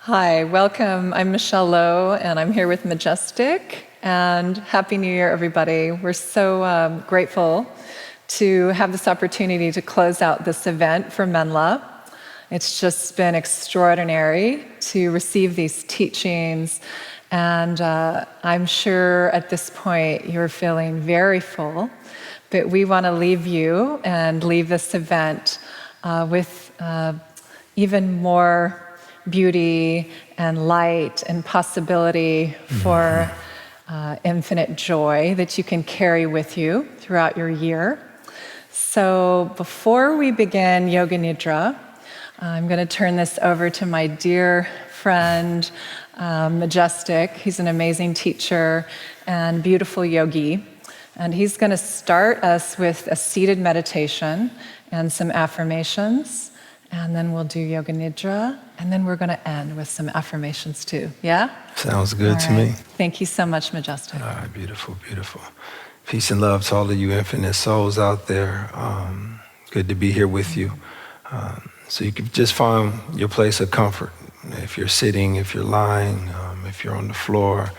Hi, welcome. I'm Michele Loew, and I'm here with Madgesdiq. And Happy New Year, everybody. We're so grateful to have this opportunity to close out this event for Menla. It's just been extraordinary to receive these teachings, and I'm sure at this point you're feeling very full, but we want to leave you and leave this event with even more beauty and light and possibility for infinite joy that you can carry with you throughout your year. So before we begin Yoga Nidra, I'm going to turn this over to my dear friend, Madgesdiq. He's an amazing teacher and beautiful yogi. And he's going to start us with a seated meditation and some affirmations. And then we'll do Yoga Nidra. And then we're going to end with some affirmations too. Yeah? Sounds good to me. Thank you so much, Madgesdiq. All right, beautiful, beautiful. Peace and love to all of you infinite souls out there. Good to be here with you. So you can just find your place of comfort. If you're sitting, if you're lying, if you're on the floor,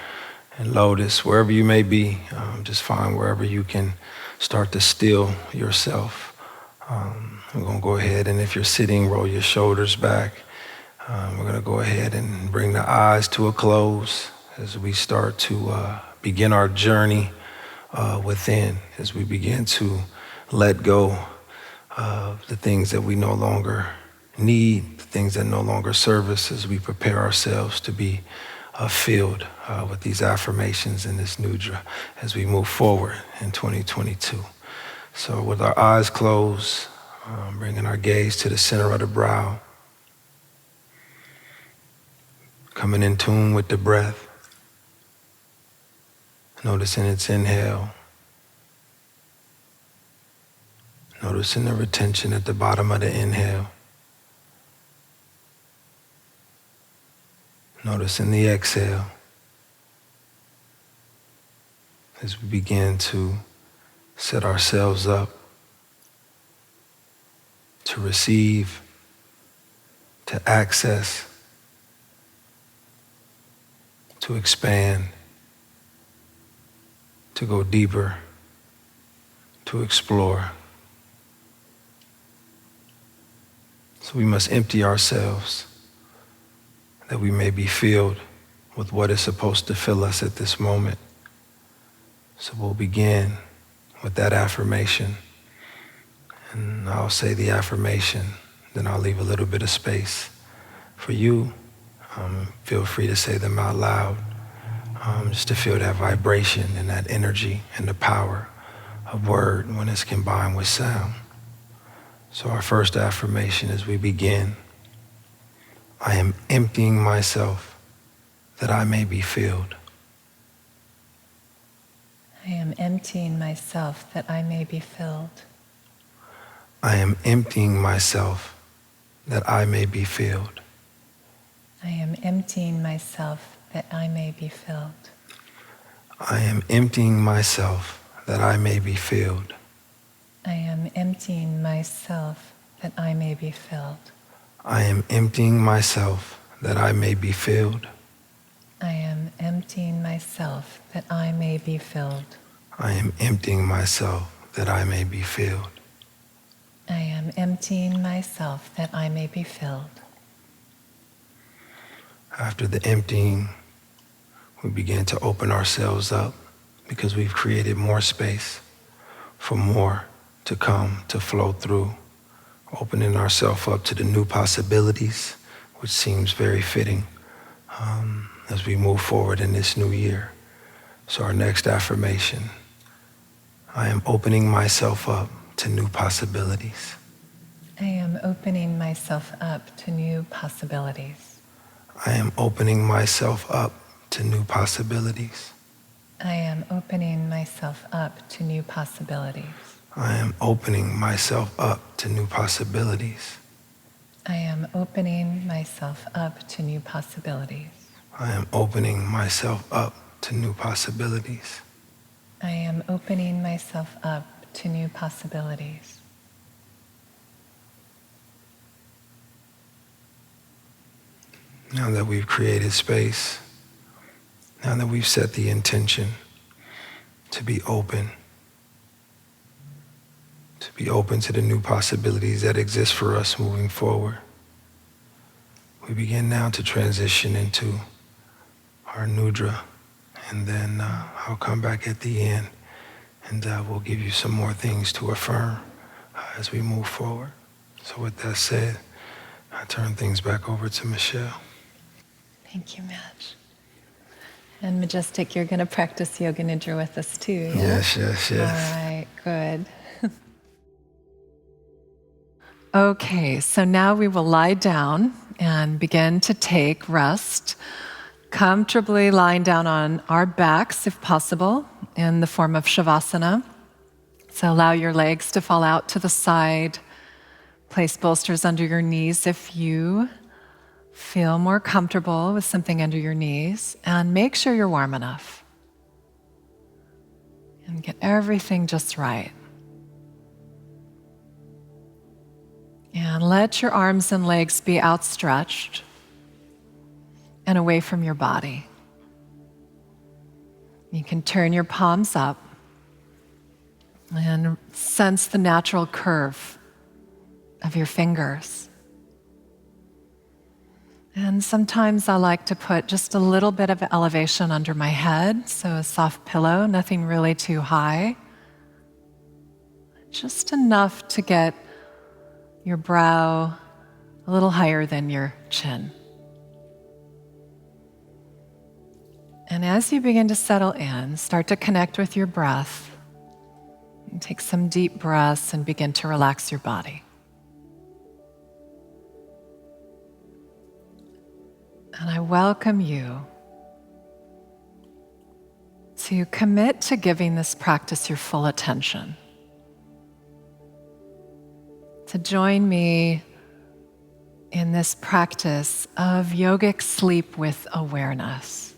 in lotus, wherever you may be, just find wherever you can start to still yourself. We're going to go ahead, and if you're sitting, roll your shoulders back. We're going to go ahead and bring the eyes to a close as we start to begin our journey within, as we begin to let go of the things that we no longer need, the things that no longer serve us, as we prepare ourselves to be filled with these affirmations in this Nidra as we move forward in 2022. So with our eyes closed, bringing our gaze to the center of the brow, coming in tune with the breath, noticing its inhale, noticing the retention at the bottom of the inhale, noticing the exhale as we begin to set ourselves up to receive, to access, to expand, to go deeper, to explore. So we must empty ourselves that we may be filled with what is supposed to fill us at this moment. So we'll begin with that affirmation. And I'll say the affirmation, then I'll leave a little bit of space for you. Feel free to say them out loud, just to feel that vibration and that energy and the power of word when it's combined with sound. So our first affirmation as we begin: I am emptying myself that I may be filled. I am emptying myself that I may be filled. I am emptying myself that I may be filled. I am emptying myself that I may be filled. I am emptying myself that I may be filled. I am emptying myself that I may be filled. I am emptying myself that I may be filled. I am emptying myself that I may be filled. I am emptying myself that I may be filled. I am emptying myself that I may be filled. After the emptying, we begin to open ourselves up because we've created more space for more to come, to flow through, opening ourselves up to the new possibilities, which seems very fitting as we move forward in this new year. So our next affirmation: I am opening myself up to new possibilities. I am opening myself up to new possibilities. I am opening myself up to new possibilities. I am opening myself up to new possibilities. I am opening myself up to new possibilities. I am opening myself up to new possibilities. I am opening myself up to new possibilities. I am opening myself up to new possibilities. Now that we've created space, now that we've set the intention to be open to the new possibilities that exist for us moving forward, we begin now to transition into our Nidra, and then I'll come back at the end and we'll give you some more things to affirm as we move forward. So with that said, I turn things back over to Michele. Thank you, Madge. And Madgesdiq, you're going to practice Yoga Nidra with us too, yeah? Yes. All right, good. Okay, so now we will lie down and begin to take rest, comfortably lying down on our backs, if possible, in the form of Shavasana. So allow your legs to fall out to the side. Place bolsters under your knees if you feel more comfortable with something under your knees, and make sure you're warm enough. And get everything just right. And let your arms and legs be outstretched and away from your body. You can turn your palms up and sense the natural curve of your fingers. And sometimes I like to put just a little bit of elevation under my head, so a soft pillow, nothing really too high. Just enough to get your brow a little higher than your chin. And as you begin to settle in, start to connect with your breath. And take some deep breaths and begin to relax your body. And I welcome you to commit to giving this practice your full attention. To join me in this practice of yogic sleep with awareness.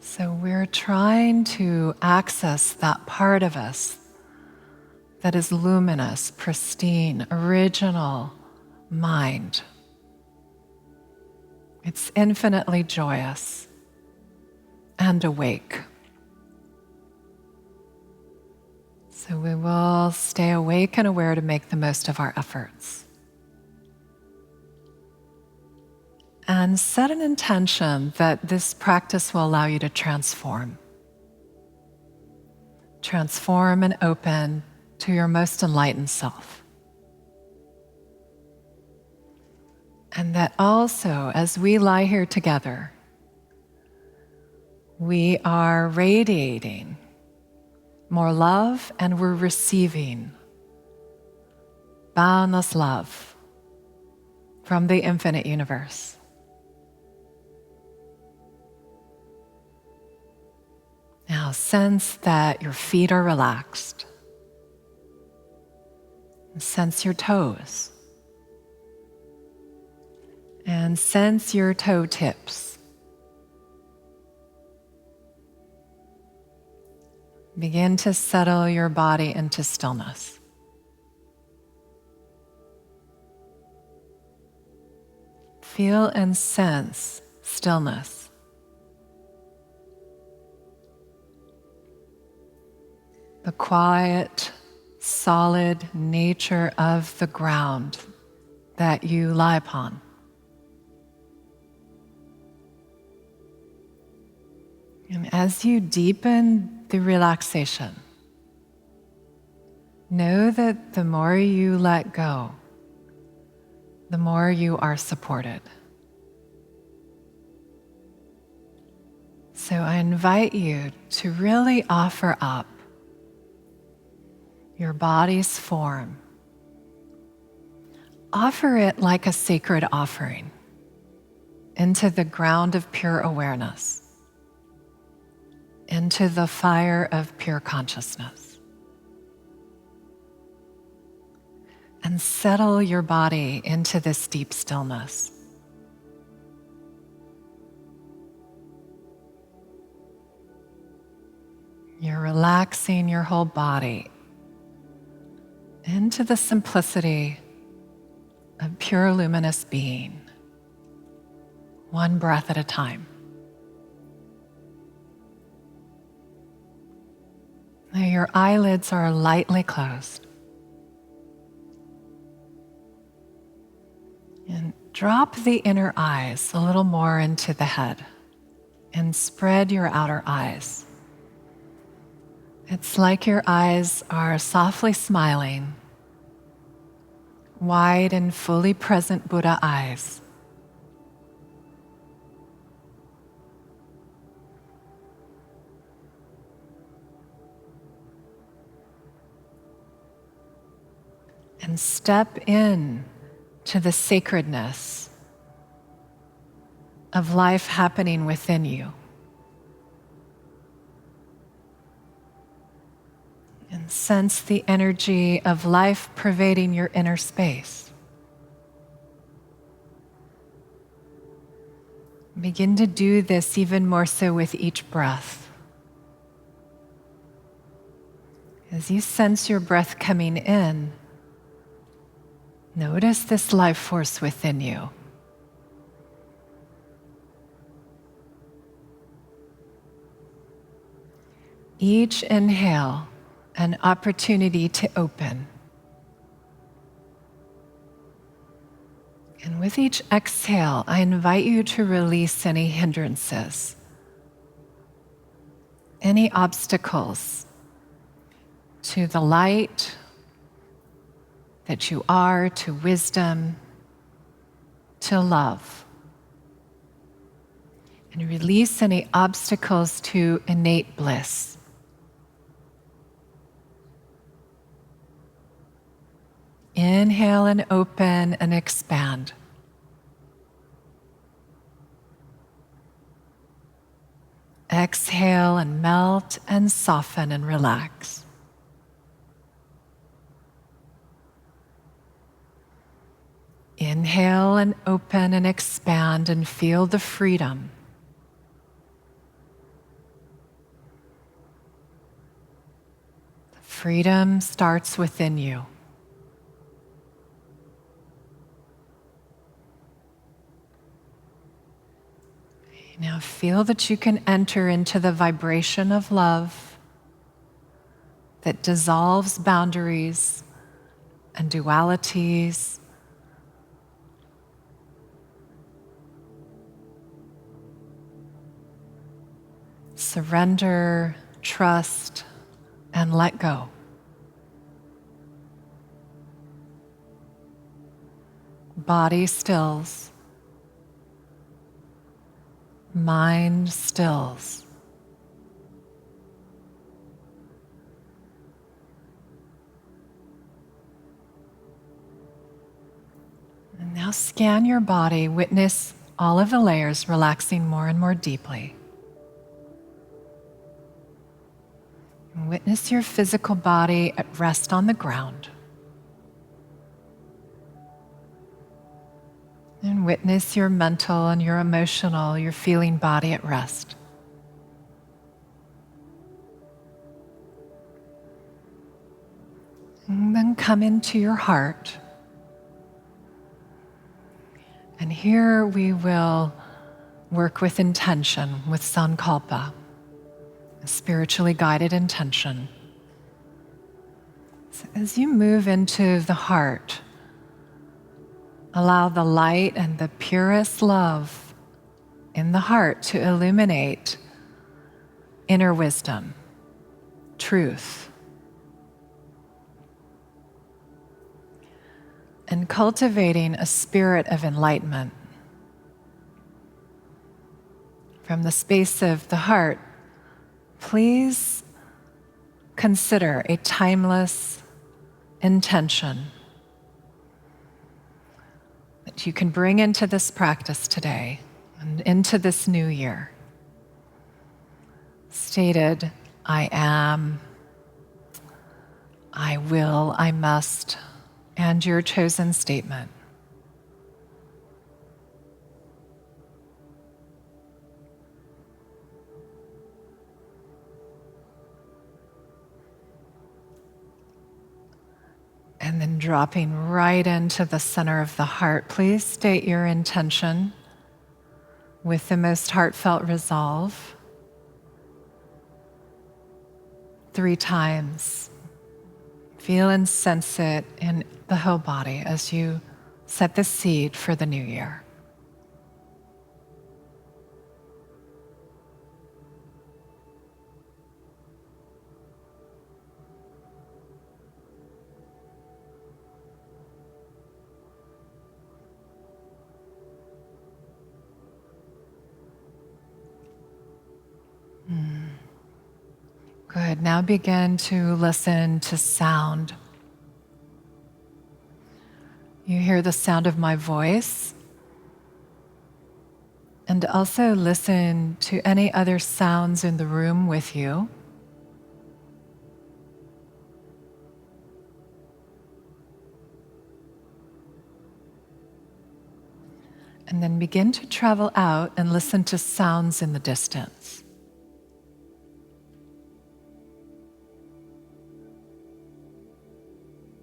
So we're trying to access that part of us that is luminous, pristine, original mind. It's infinitely joyous and awake. So we will stay awake and aware to make the most of our efforts. And set an intention that this practice will allow you to transform. Transform and open to your most enlightened self. And that also, as we lie here together, we are radiating more love and we're receiving boundless love from the infinite universe. Now sense that your feet are relaxed. Sense your toes. And sense your toe tips. Begin to settle your body into stillness. Feel and sense stillness. The quiet, solid nature of the ground that you lie upon. And as you deepen the relaxation, know that the more you let go, the more you are supported. So I invite you to really offer up your body's form. Offer it like a sacred offering into the ground of pure awareness, into the fire of pure consciousness. And settle your body into this deep stillness. You're relaxing your whole body into the simplicity of pure luminous being, one breath at a time. Now your eyelids are lightly closed. And drop the inner eyes a little more into the head and spread your outer eyes. It's like your eyes are softly smiling, wide and fully present Buddha eyes. And step in to the sacredness of life happening within you. And sense the energy of life pervading your inner space. Begin to do this even more so with each breath. As you sense your breath coming in, notice this life force within you. Each inhale, an opportunity to open. And with each exhale, I invite you to release any hindrances, any obstacles to the light that you are, to wisdom, to love. And release any obstacles to innate bliss. Inhale and open and expand. Exhale and melt and soften and relax. Inhale and open and expand and feel the freedom. The freedom starts within you. Now feel that you can enter into the vibration of love that dissolves boundaries and dualities. Surrender, trust, and let go. Body stills. Mind stills. And now scan your body, witness all of the layers relaxing more and more deeply. And witness your physical body at rest on the ground. And witness your mental and your emotional, your feeling body at rest. And then come into your heart. And here we will work with intention, with sankalpa, a spiritually guided intention. So as you move into the heart, allow the light and the purest love in the heart to illuminate inner wisdom, truth, and cultivating a spirit of enlightenment. From the space of the heart, please consider a timeless intention that you can bring into this practice today and into this new year. Stated, I am, I will, I must, and your chosen statement. And then dropping right into the center of the heart. Please state your intention with the most heartfelt resolve 3 times. Feel and sense it in the whole body as you set the seed for the new year. Good. Now begin to listen to sound. You hear the sound of my voice. And also listen to any other sounds in the room with you. And then begin to travel out and listen to sounds in the distance.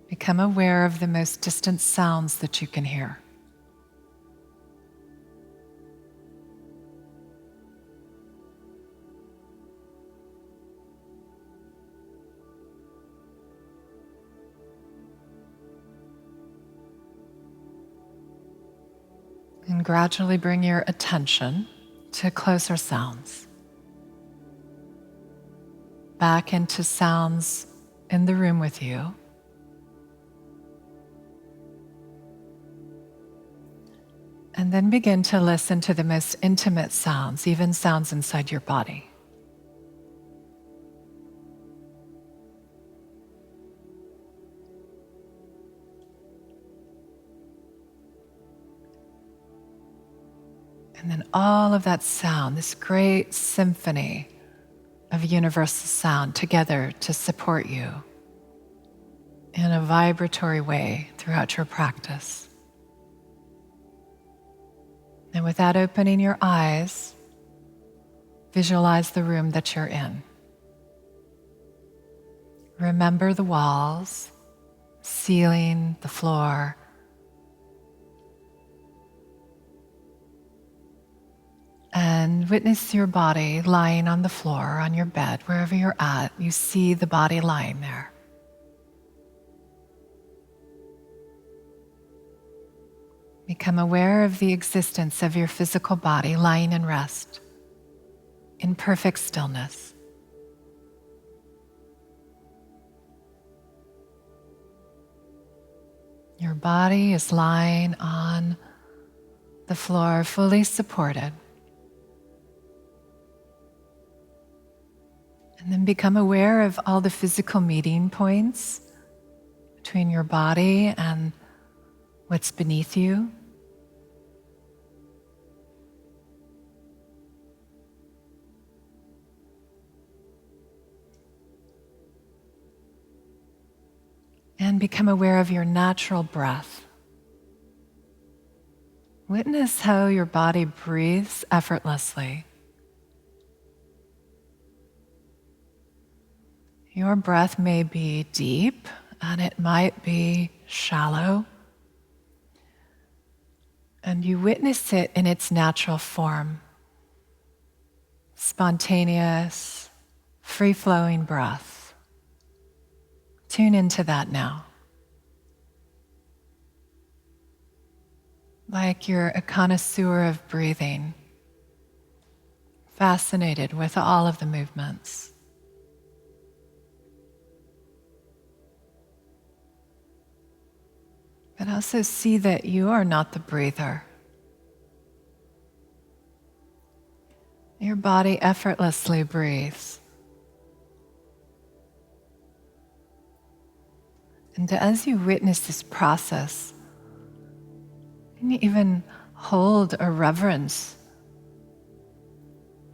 Become aware of the most distant sounds that you can hear. And gradually bring your attention to closer sounds. Back into sounds in the room with you. And then begin to listen to the most intimate sounds, even sounds inside your body. And then all of that sound, this great symphony of universal sound together to support you in a vibratory way throughout your practice. And without opening your eyes, visualize the room that you're in. Remember the walls, ceiling, the floor. And witness your body lying on the floor, on your bed, wherever you're at. You see the body lying there. Become aware of the existence of your physical body lying in rest, in perfect stillness. Your body is lying on the floor, fully supported. And then become aware of all the physical meeting points between your body and what's beneath you. And become aware of your natural breath. Witness how your body breathes effortlessly. Your breath may be deep and it might be shallow. And you witness it in its natural form. Spontaneous, free-flowing breath. Tune into that now. Like you're a connoisseur of breathing, fascinated with all of the movements. But also see that you are not the breather. Your body effortlessly breathes. And as you witness this process, can you even hold a reverence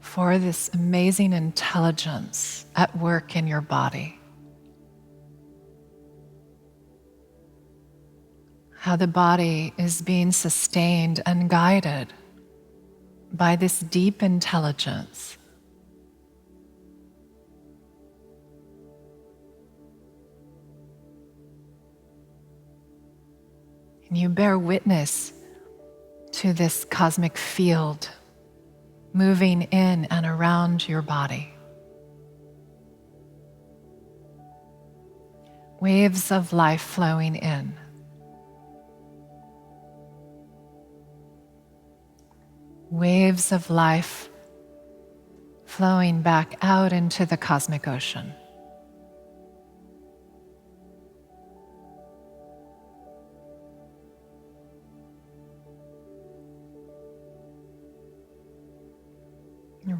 for this amazing intelligence at work in your body? How the body is being sustained and guided by this deep intelligence. You bear witness to this cosmic field moving in and around your body. Waves of life flowing in. Waves of life flowing back out into the cosmic ocean.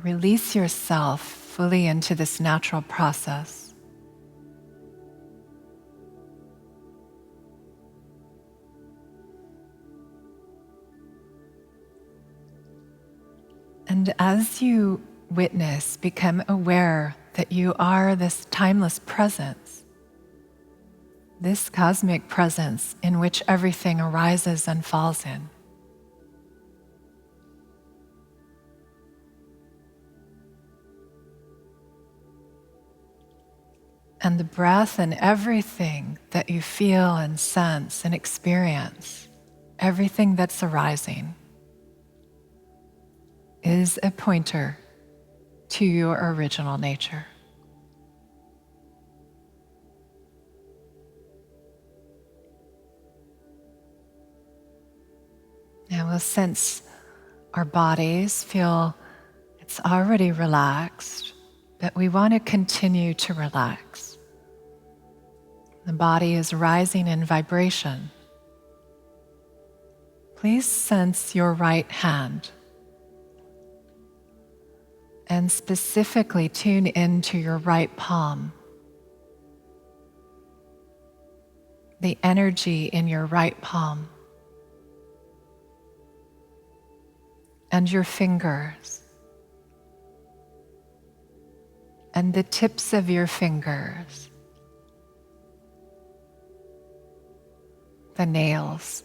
Release yourself fully into this natural process. And as you witness, become aware that you are this timeless presence, this cosmic presence in which everything arises and falls in. And the breath and everything that you feel and sense and experience, everything that's arising, is a pointer to your original nature. Now we'll sense our bodies, feel it's already relaxed, but we want to continue to relax. The body is rising in vibration. Please sense your right hand and specifically tune into your right palm. The energy in your right palm and your fingers and the tips of your fingers, the nails,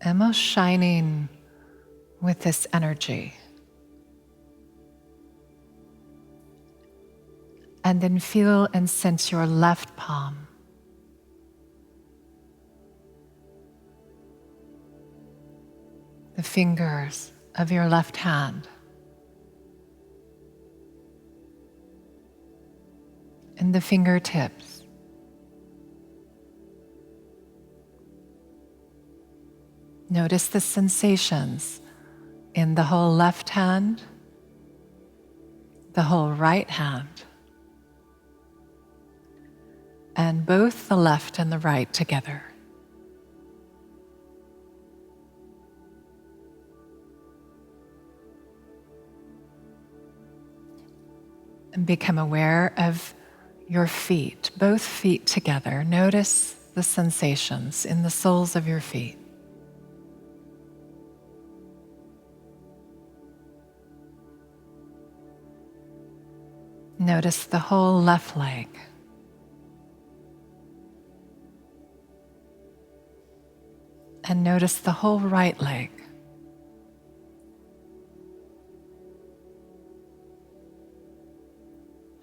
almost shining with this energy. And then feel and sense your left palm. The fingers of your left hand. And the fingertips. Notice the sensations in the whole left hand, the whole right hand, and both the left and the right together. And become aware of your feet, both feet together. Notice the sensations in the soles of your feet. Notice the whole left leg. And notice the whole right leg.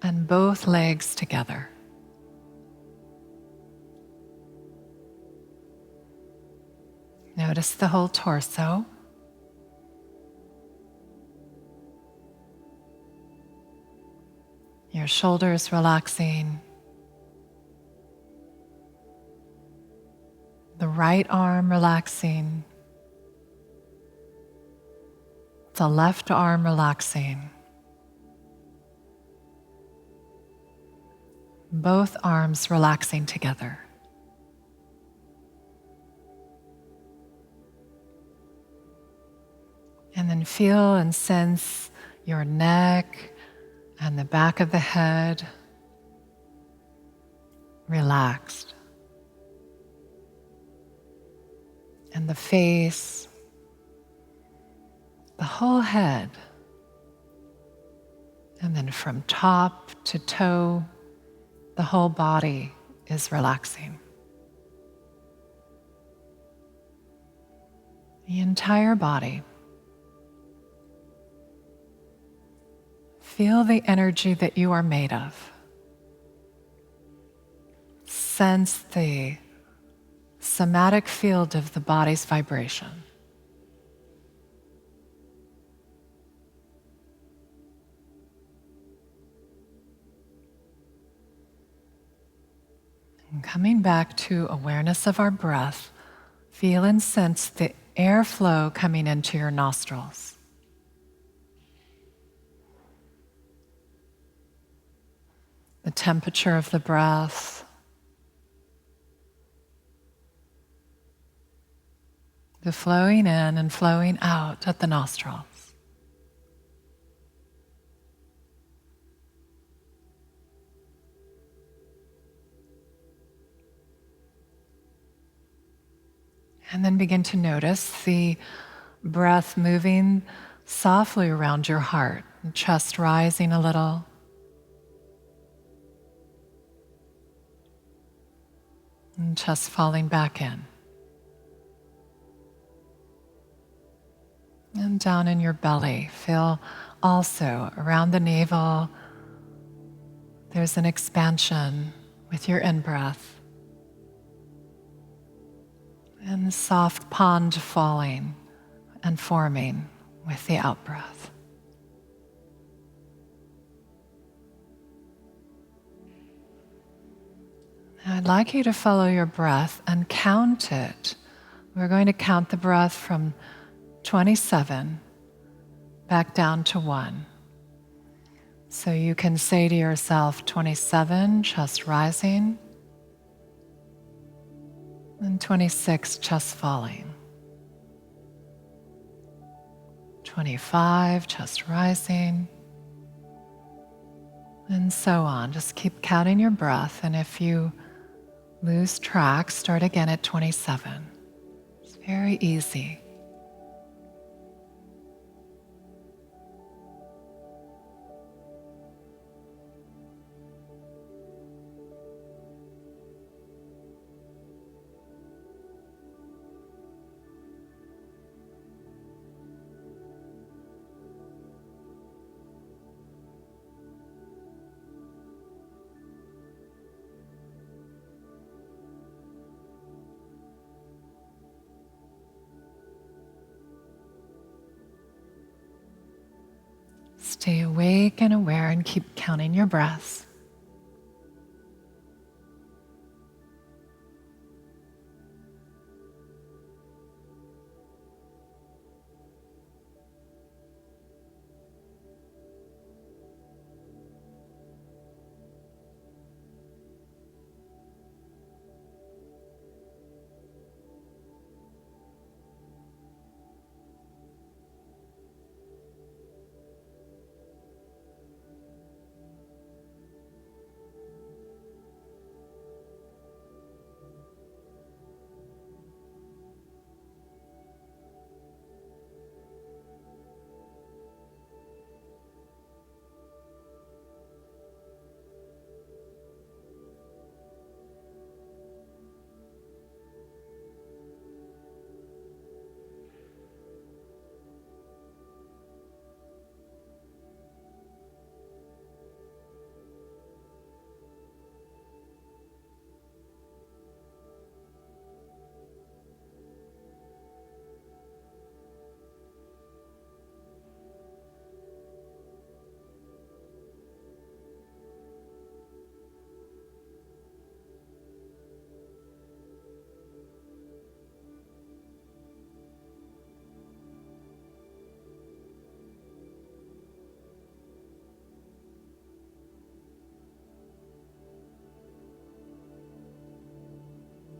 And both legs together. Notice the whole torso. Your shoulders relaxing. The right arm relaxing. The left arm relaxing. Both arms relaxing together. And then feel and sense your neck and the back of the head relaxed. And the face, the whole head, and then from top to toe, the whole body is relaxing. The entire body. Feel the energy that you are made of. sense the somatic field of the body's vibration. And coming back to awareness of our breath, feel and sense the airflow coming into your nostrils. The temperature of the breath. The flowing in and flowing out at the nostrils. And then begin to notice the breath moving softly around your heart, and chest rising a little. And chest falling back in. And down in your belly, feel also around the navel, there's an expansion with your in-breath. And the soft pond falling and forming with the out-breath. Now I'd like you to follow your breath and count it. We're going to count the breath from 27 back down to 1. So you can say to yourself, 27, chest rising, and 26, chest falling. 25, chest rising, and so on. Just keep counting your breath, and if you lose track, start again at 27. It's very easy. Stay awake and aware and keep counting your breaths.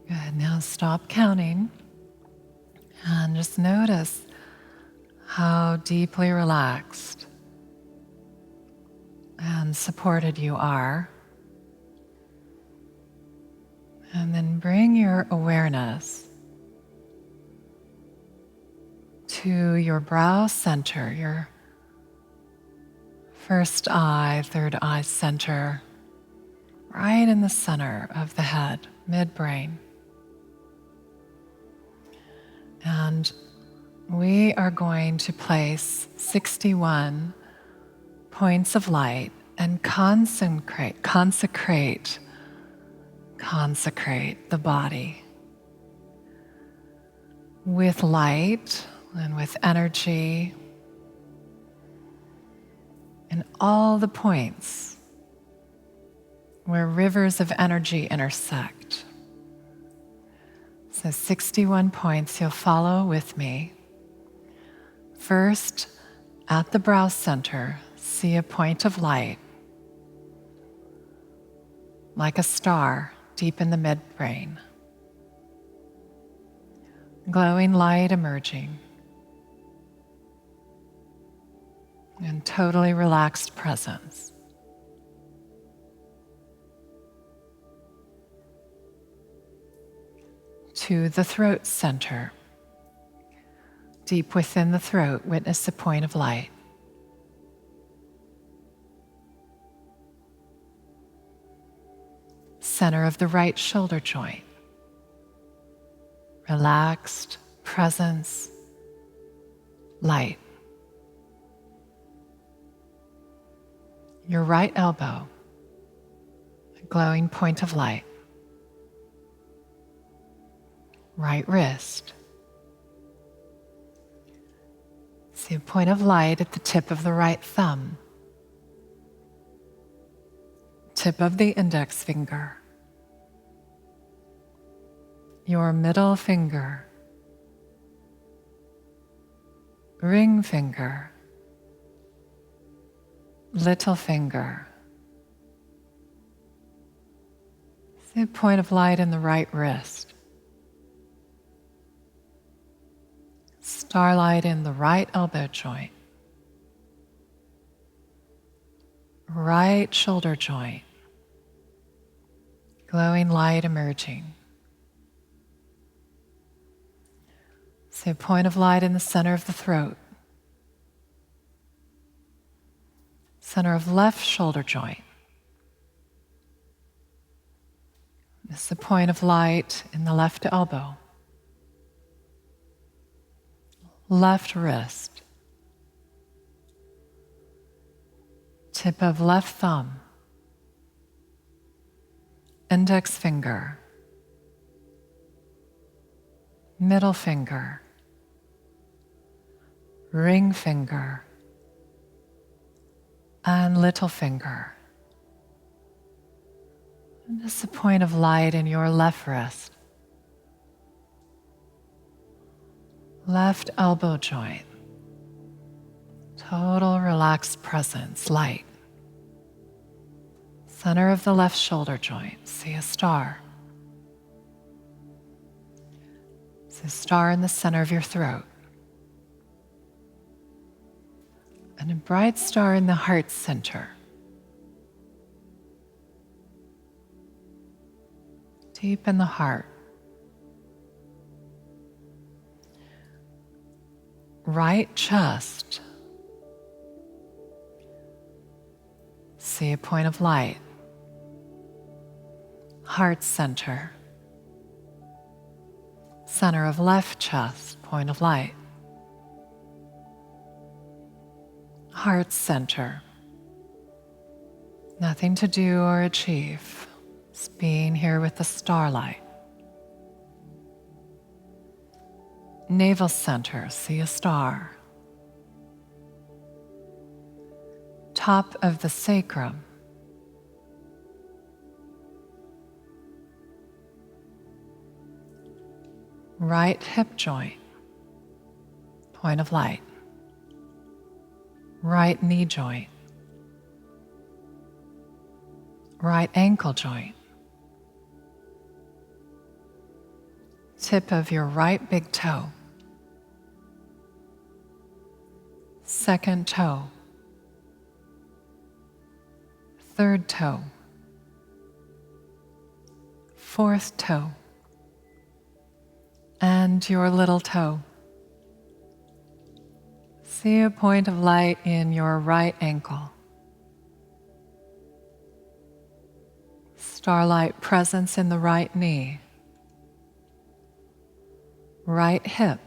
Good, now stop counting and just notice how deeply relaxed and supported you are. And then bring your awareness to your brow center, your first eye, third eye center, right in the center of the head, midbrain. And we are going to place 61 points of light and consecrate consecrate the body with light and with energy in all the points where rivers of energy intersect. So 61 points you'll follow with me. First, at the brow center, see a point of light, like a star deep in the midbrain. Glowing light emerging, and totally relaxed presence. To the throat center, deep within the throat, witness a point of light. Center of the right shoulder joint, relaxed presence, light. Your right elbow, a glowing point of light. Right wrist. See a point of light at the tip of the right thumb. Tip of the index finger. Your middle finger. Ring finger. Little finger. See a point of light in the right wrist. Starlight in the right elbow joint. Right shoulder joint. Glowing light emerging. See a point of light in the center of the throat. Center of left shoulder joint. This is the point of light in the left elbow. Left wrist. Tip of left thumb. Index finger. Middle finger. Ring finger. And little finger. And this is a point of light in your left wrist. Left elbow joint. Total relaxed presence, light. Center of the left shoulder joint, see a star. See a star in the center of your throat. And a bright star in the heart center. Deep in the heart. Right chest. See a point of light. Heart center. Center of left chest, point of light. Heart center. Nothing to do or achieve. Just being here with the starlight. Navel center, see a star. Top of the sacrum. Right hip joint, point of light. Right knee joint. Right ankle joint. Tip of your right big toe. Second toe. Third toe. Fourth toe. And your little toe. See a point of light in your right ankle. Starlight presence in the right knee. Right hip.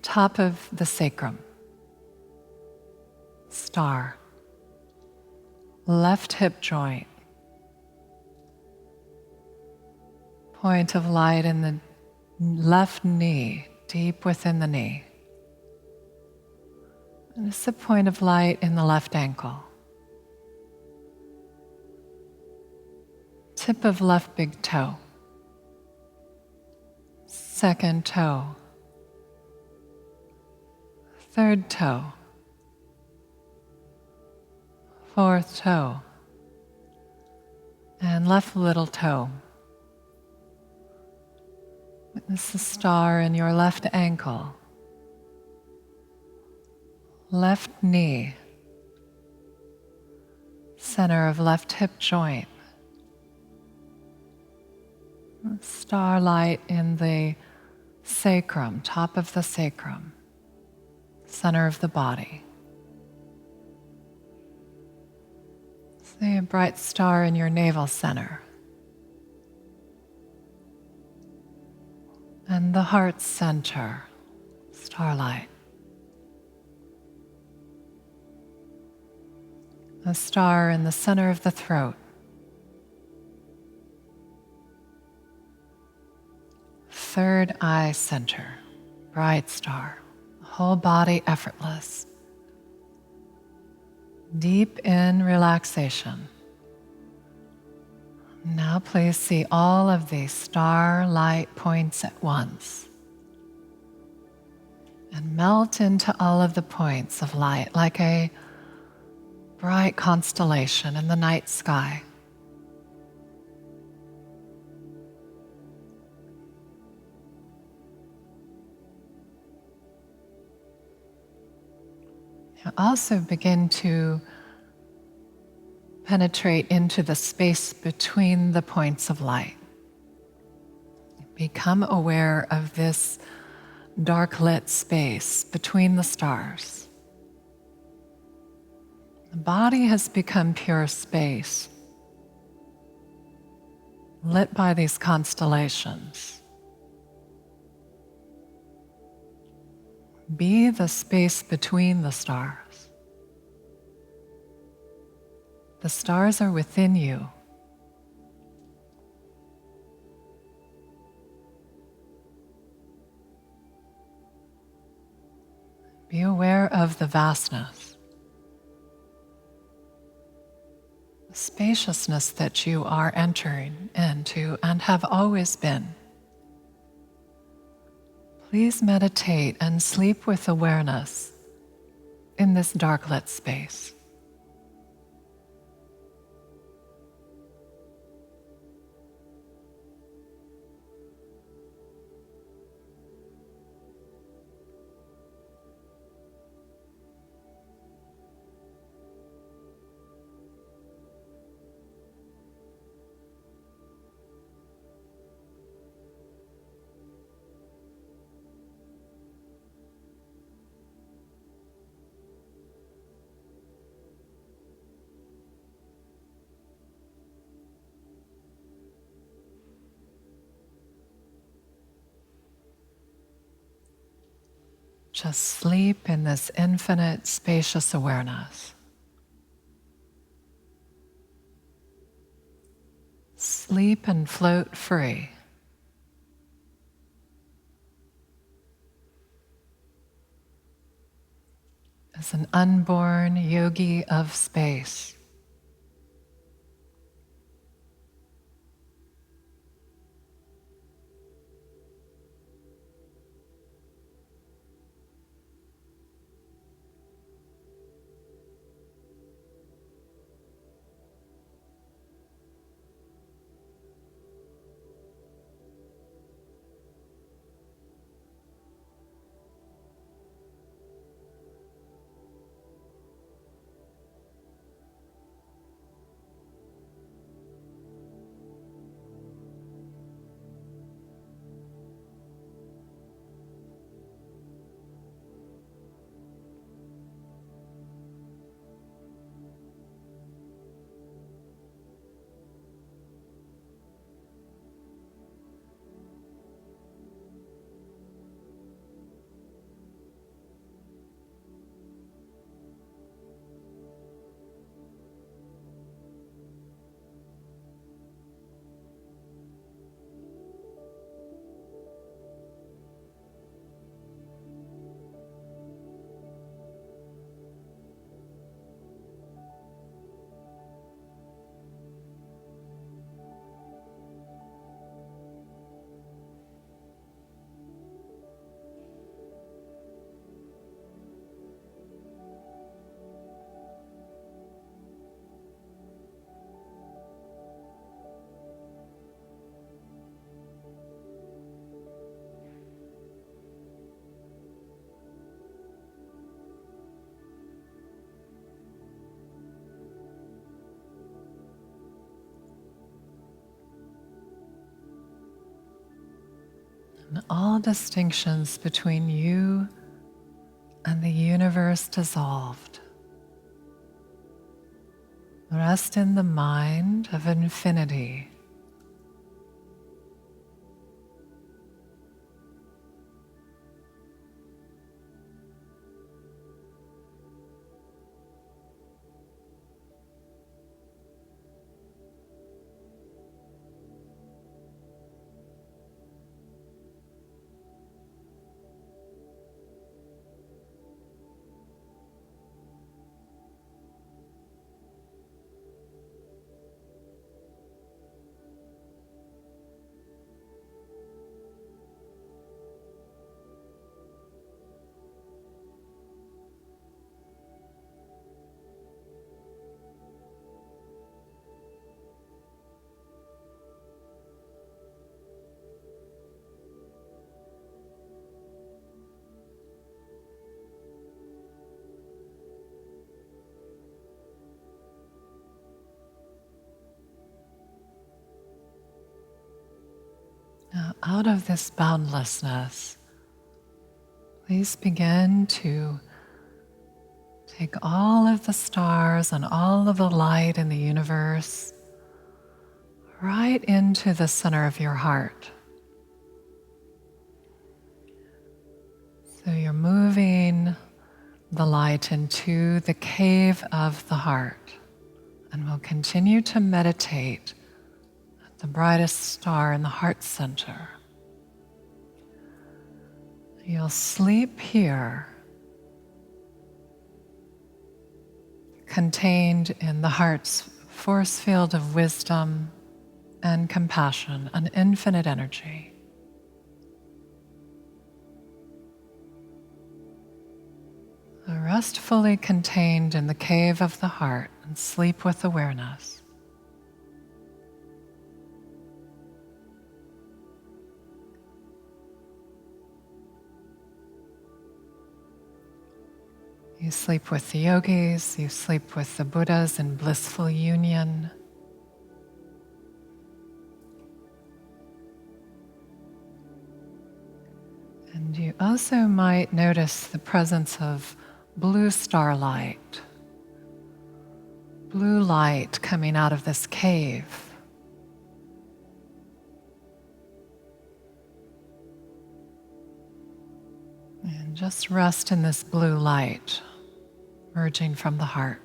Top of the sacrum. Star. Left hip joint. point of light in the left knee, deep within the knee. And it's a point of light in the left ankle. Tip of left big toe. Second toe. Third toe. Fourth toe. And left little toe. Witness the star in your left ankle. Left knee. Center of left hip joint. Starlight in the sacrum, top of the sacrum, center of the body. See a bright star in your navel center. And the heart center, starlight. A star in the center of the throat. Third eye center, bright star, whole body effortless. Deep in relaxation. Now please see all of these star light points at once. And melt into all of the points of light like a bright constellation in the night sky. Also begin to penetrate into the space between the points of light. Become aware of this dark lit space between the stars. The body has become pure space, lit by these constellations. Be the space between the stars. The stars are within you. Be aware of the vastness, the spaciousness that you are entering into and have always been. Please meditate and sleep with awareness in this dark lit space. Just sleep in this infinite, spacious awareness. Sleep and float free. As an unborn yogi of space. and all distinctions between you and the universe dissolved. Rest in the mind of infinity. Now, out of this boundlessness, please begin to take all of the stars and all of the light in the universe right into the center of your heart. So you're moving the light into the cave of the heart, and we'll continue to meditate at the brightest star in the heart center. You'll sleep here, contained in the heart's force field of wisdom and compassion and infinite energy. Rest fully contained in the cave of the heart and sleep with awareness. You sleep with the yogis, you sleep with the Buddhas in blissful union. And you also might notice the presence of blue starlight, blue light coming out of this cave. And just rest in this blue light, merging from the heart.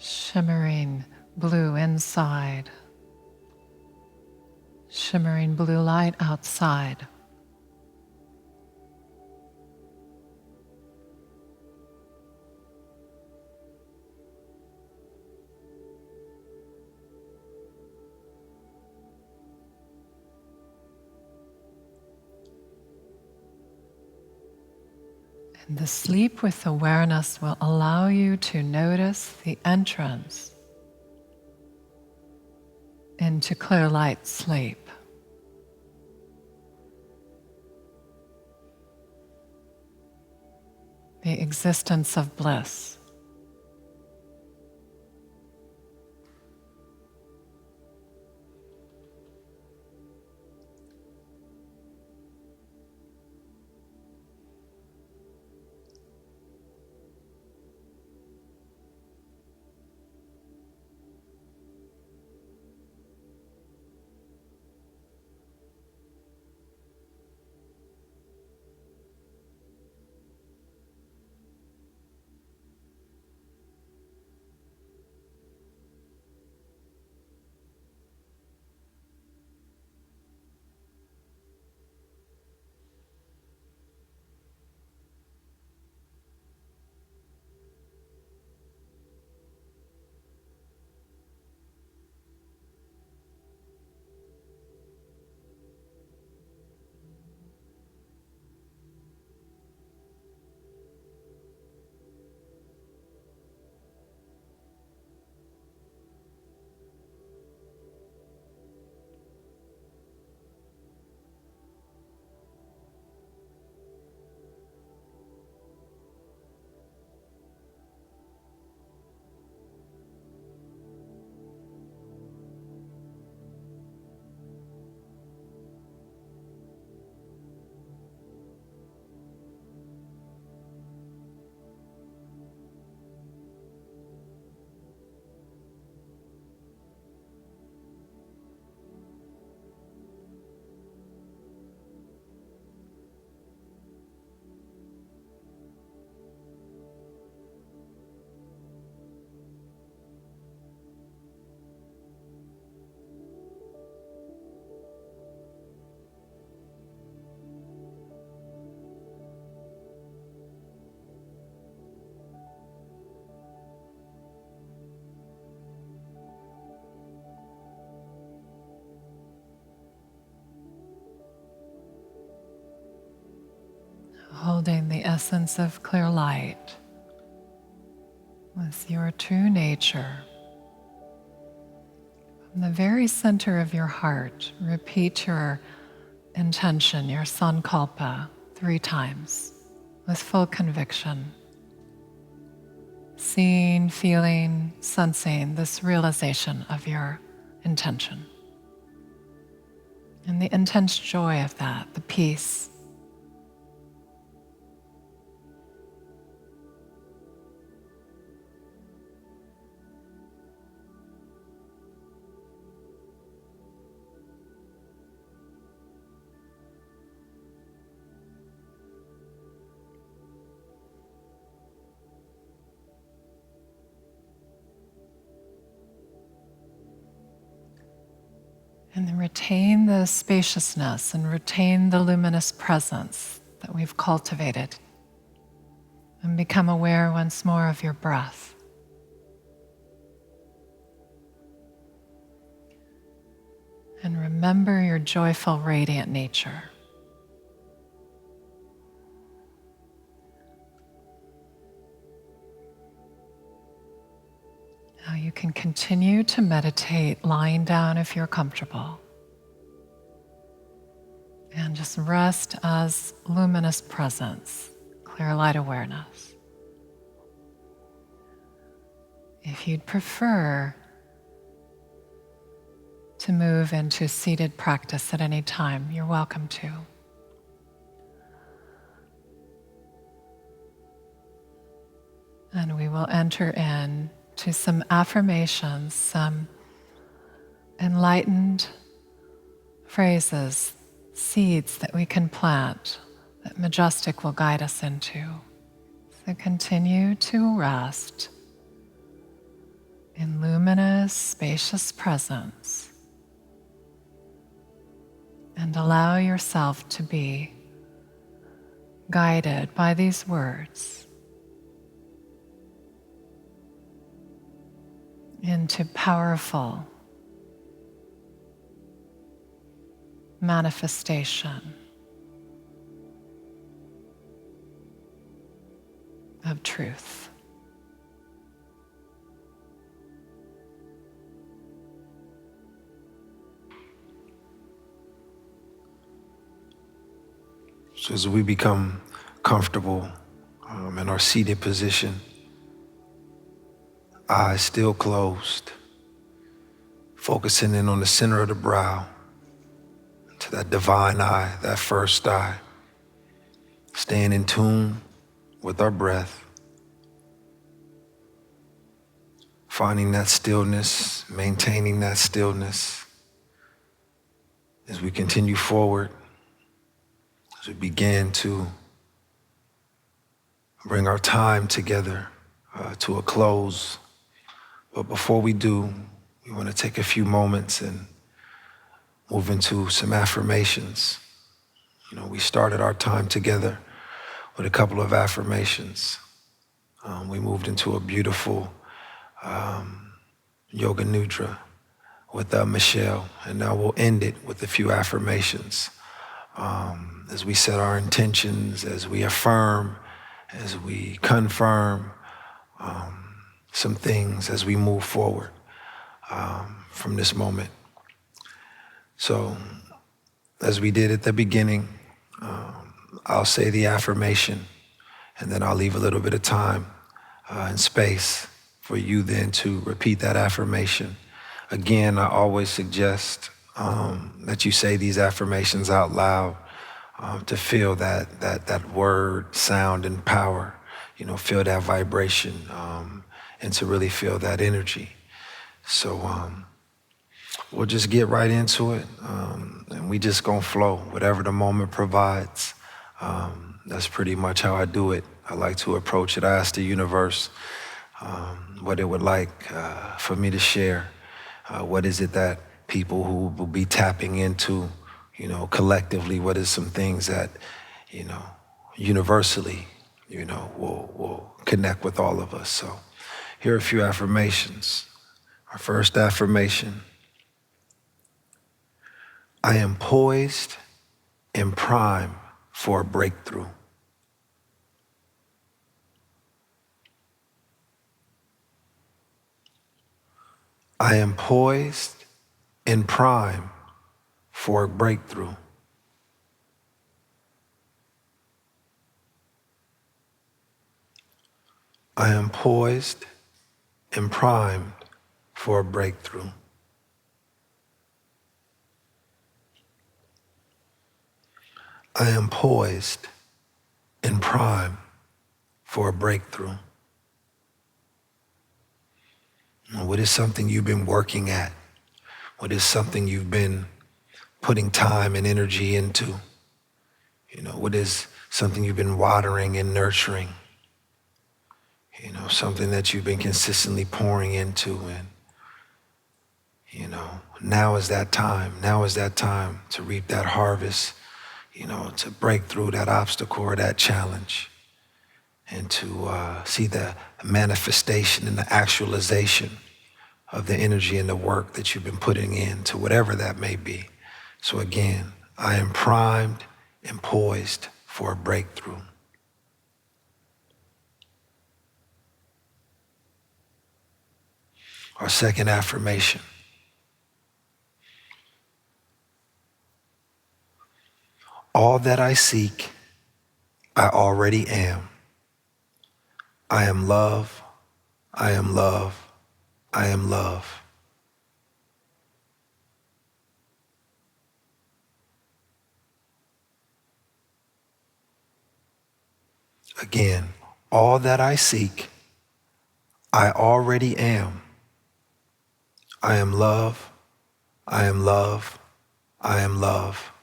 Shimmering blue inside, shimmering blue light outside. And the sleep with awareness will allow you to notice the entrance into clear light sleep. The existence of bliss. holding the essence of clear light with your true nature. From the very center of your heart, repeat your intention, your sankalpa, 3 times with full conviction. Seeing, feeling, sensing this realization of your intention. And the intense joy of that, the peace. And then retain the spaciousness and retain the luminous presence that we've cultivated. And become aware once more of your breath. And remember your joyful, radiant nature. Now you can continue to meditate lying down if you're comfortable. And just rest as luminous presence, clear light awareness. If you'd prefer to move into seated practice at any time, you're welcome to. And we will enter in to some affirmations, some enlightened phrases, seeds that we can plant, that Madgesdiq will guide us into. So continue to rest in luminous, spacious presence and allow yourself to be guided by these words into powerful manifestation of truth. So as we become comfortable in our seated position, eyes still closed, focusing in on the center of the brow, to that divine eye, that first eye, staying in tune with our breath, finding that stillness, maintaining that stillness as we continue forward, as we begin to bring our time together to a close. But before we do, we want to take a few moments and move into some affirmations. We started our time together with a couple of affirmations. We moved into a beautiful Yoga Nidra with Michele, and now we'll end it with a few affirmations. As we set our intentions, as we affirm, as we confirm some things as we move forward from this moment. So, as we did at the beginning, I'll say the affirmation, and then I'll leave a little bit of time and space for you then to repeat that affirmation. Again, I always suggest that you say these affirmations out loud to feel that word, sound, and power. Feel that vibration, and to really feel that energy. So we'll just get right into it, and we just gonna flow, whatever the moment provides. That's pretty much how I do it. I like to approach it. I ask the universe what it would like for me to share. What is it that people who will be tapping into, collectively, what is some things that, universally, will connect with all of us. So here are a few affirmations. Our first affirmation: I am poised and primed for a breakthrough. I am poised and prime for a breakthrough. I am poised and primed for a breakthrough. I am poised and primed for a breakthrough. What is something you've been working at? What is something you've been putting time and energy into? What is something you've been watering and nurturing? Something that you've been consistently pouring into. And, now is that time. Now is that time to reap that harvest, to break through that obstacle or that challenge, and to see the manifestation and the actualization of the energy and the work that you've been putting into whatever that may be. So again, I am primed and poised for a breakthrough. Our second affirmation. All that I seek, I already am. I am love. I am love. I am love. Again, all that I seek, I already am. I am love. I am love. I am love.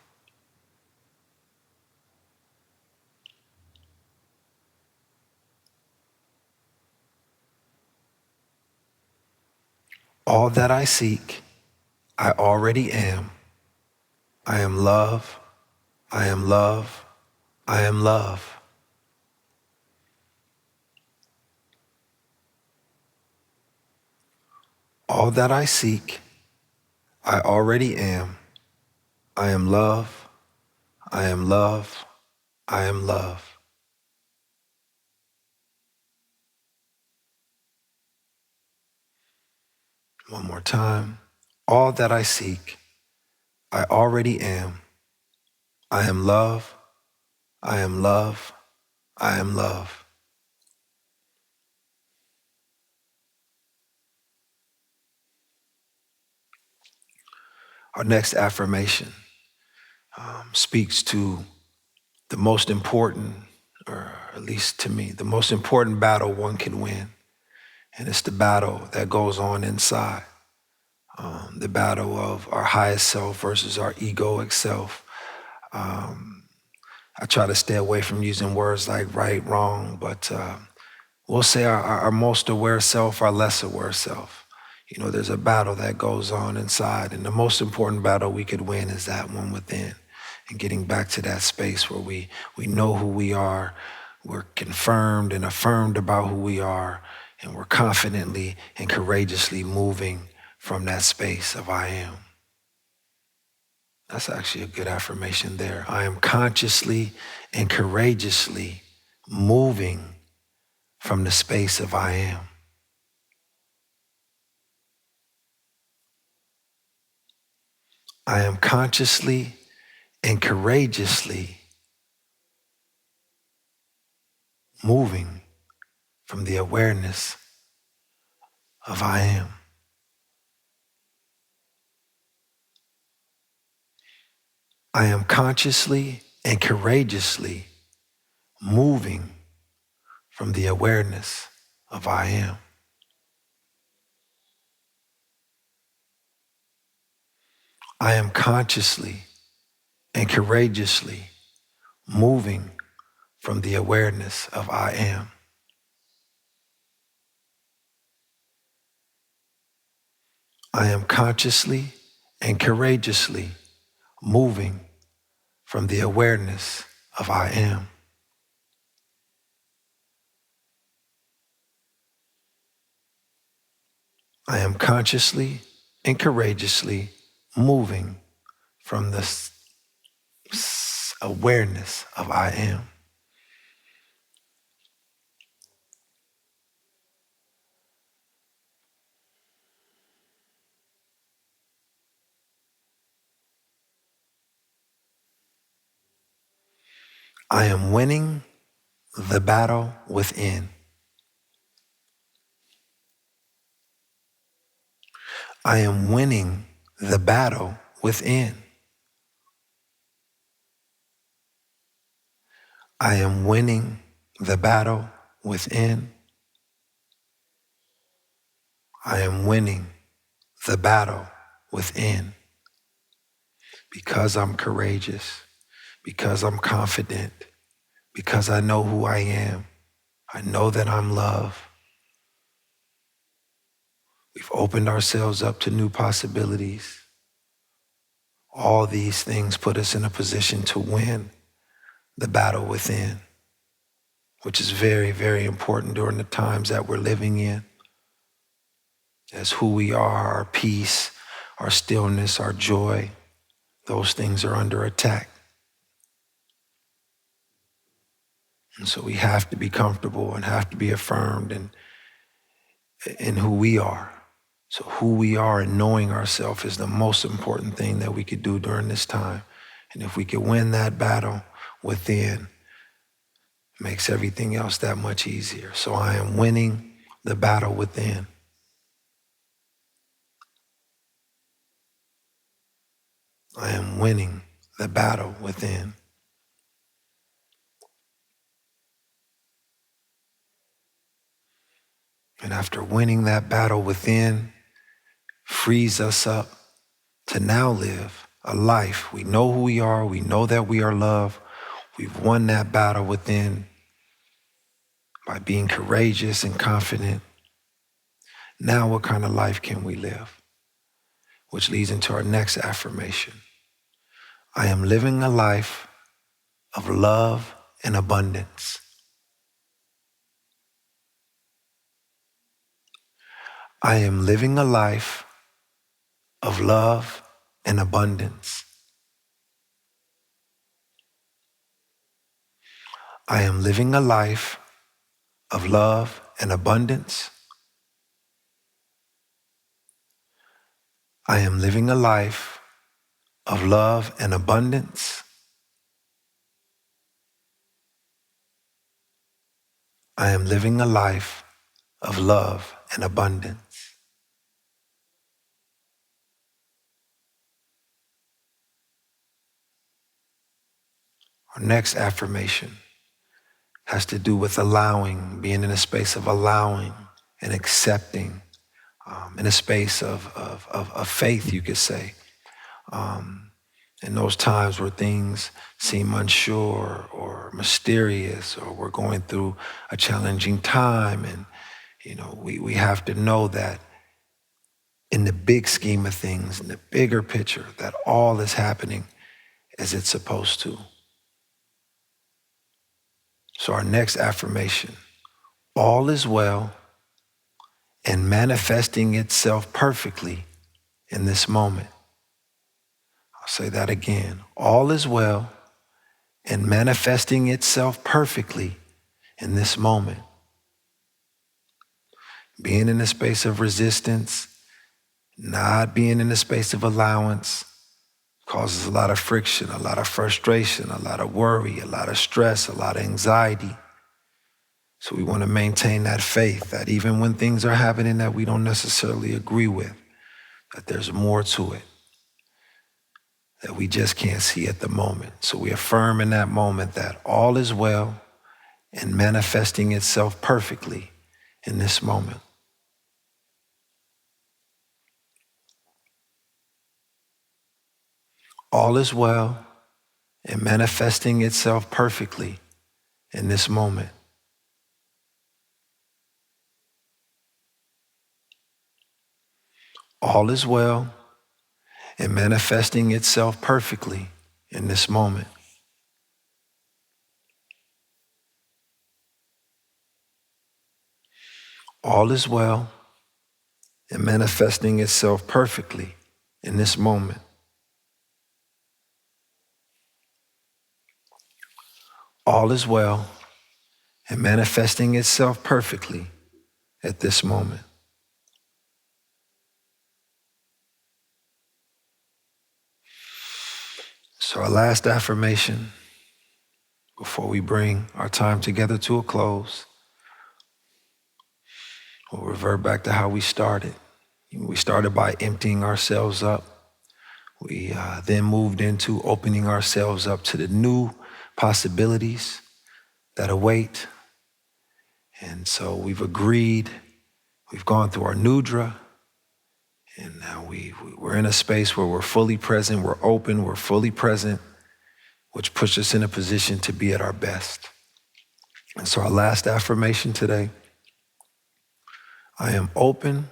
All that I seek, I already am. I am love. I am love. I am love. All that I seek, I already am. I am love. I am love. I am love. One more time. All that I seek, I already am. I am love. I am love. I am love. Our next affirmation speaks to the most important, or at least to me, the most important battle one can win. And it's the battle that goes on inside. The battle of our highest self versus our egoic self. I try to stay away from using words like right, wrong, but we'll say our most aware self, our less aware self. There's a battle that goes on inside, and the most important battle we could win is that one within, and getting back to that space where we know who we are, we're confirmed and affirmed about who we are, and we're confidently and courageously moving from that space of I am. That's actually a good affirmation there. I am consciously and courageously moving from the space of I am. I am consciously and courageously moving from the awareness of I am. I am consciously and courageously moving from the awareness of I am. I am consciously and courageously moving from the awareness of I am. I am consciously and courageously moving from the awareness of I am. I am consciously and courageously moving from the awareness of I am. I am winning the battle within. I am winning the battle within. I am winning the battle within. I am winning the battle within. Because I'm courageous, because I'm confident, because I know who I am. I know that I'm love. We've opened ourselves up to new possibilities. All these things put us in a position to win the battle within, which is very, very important during the times that we're living in. As who we are, our peace, our stillness, our joy, those things are under attack. And so we have to be comfortable and have to be affirmed in who we are. So who we are and knowing ourselves is the most important thing that we could do during this time. And if we could win that battle within, it makes everything else that much easier. So I am winning the battle within. I am winning the battle within. And after winning that battle within, frees us up to now live a life. We know who we are. We know that we are love. We've won that battle within by being courageous and confident. Now what kind of life can we live? Which leads into our next affirmation. I am living a life of love and abundance. I am living a life of love and abundance. I am living a life of love and abundance. I am living a life of love and abundance. I am living a life of love and abundance. Our next affirmation has to do with allowing, being in a space of allowing and accepting, in a space of faith, you could say. In those times where things seem unsure or mysterious, or we're going through a challenging time, and we have to know that in the big scheme of things, in the bigger picture, that all is happening as it's supposed to. So our next affirmation, all is well and manifesting itself perfectly in this moment. I'll say that again. All is well and manifesting itself perfectly in this moment. Being in a space of resistance, not being in a space of allowance, causes a lot of friction, a lot of frustration, a lot of worry, a lot of stress, a lot of anxiety. So we want to maintain that faith that even when things are happening that we don't necessarily agree with, that there's more to it that we just can't see at the moment. So we affirm in that moment that all is well and manifesting itself perfectly in this moment. All is well and manifesting itself perfectly in this moment. All is well and manifesting itself perfectly in this moment. All is well and manifesting itself perfectly in this moment. All is well and manifesting itself perfectly at this moment. So our last affirmation, before we bring our time together to a close, we'll revert back to how we started. We started by emptying ourselves up. We then moved into opening ourselves up to the new possibilities that await. And so we've agreed, we've gone through our Nidra, and now we're in a space where we're fully present, we're open, we're fully present, which puts us in a position to be at our best. And so our last affirmation today, I am open,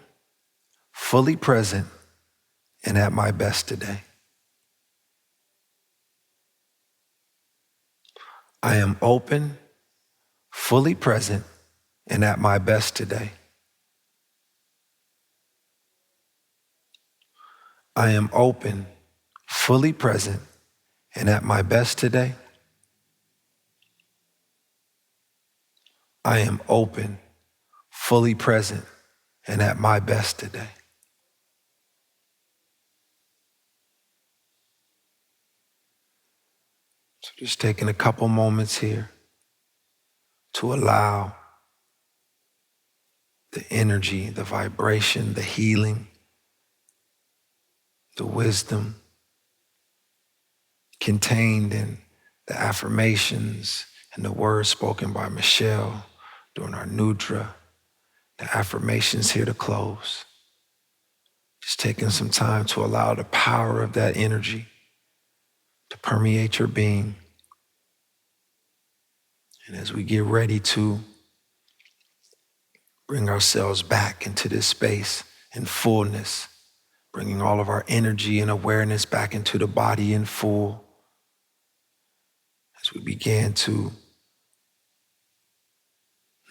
fully present, and at my best today. I am open, fully present, and at my best today. I am open, fully present, and at my best today. I am open, fully present, and at my best today. So just taking a couple moments here to allow the energy, the vibration, the healing, the wisdom contained in the affirmations and the words spoken by Michele during our Nidra, the affirmations here to close. Just taking some time to allow the power of that energy to permeate your being. And as we get ready to bring ourselves back into this space in fullness, bringing all of our energy and awareness back into the body in full, as we begin to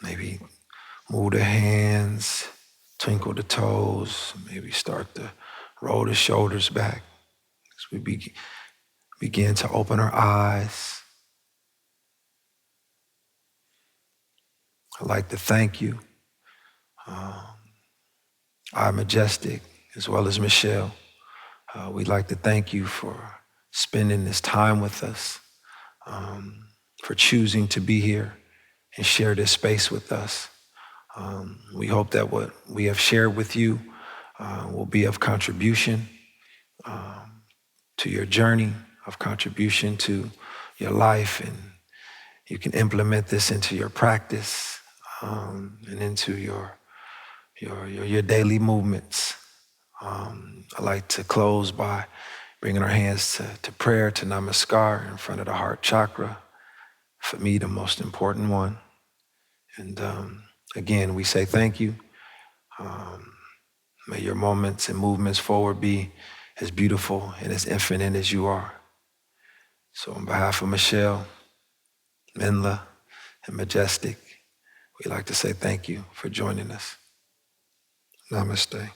maybe move the hands, twinkle the toes, maybe start to roll the shoulders back, as we begin to open our eyes. I'd like to thank you, Madgesiq, as well as Michele. We'd like to thank you for spending this time with us, for choosing to be here and share this space with us. We hope that what we have shared with you will be of contribution to your journey, of contribution to your life, and you can implement this into your practice and into your daily movements. I like to close by bringing our hands to prayer, to namaskar in front of the heart chakra. For me, the most important one. And again, we say thank you. May your moments and movements forward be as beautiful and as infinite as you are. So on behalf of Michele, Minla, and Madgesdiq, we'd like to say thank you for joining us. Namaste.